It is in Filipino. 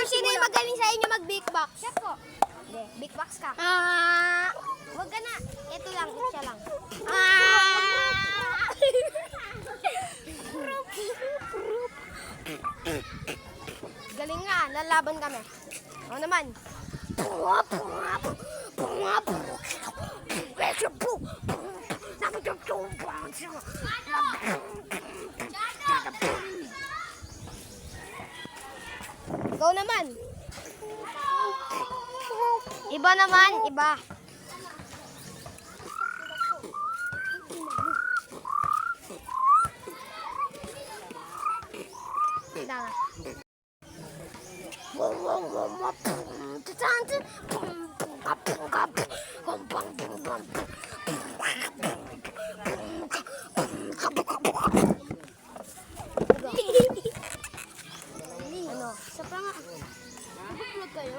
sino yung magaling sa inyo mag-beatbox? Siya po. Hindi, beatbox ka. Huwag ka na. Ito lang, siya lang. Galing nga, lalaban kami. Ako naman. Ikaw naman. Iba naman, iba. Lang. Ano? Sa pa nga. Mag-upload kayo.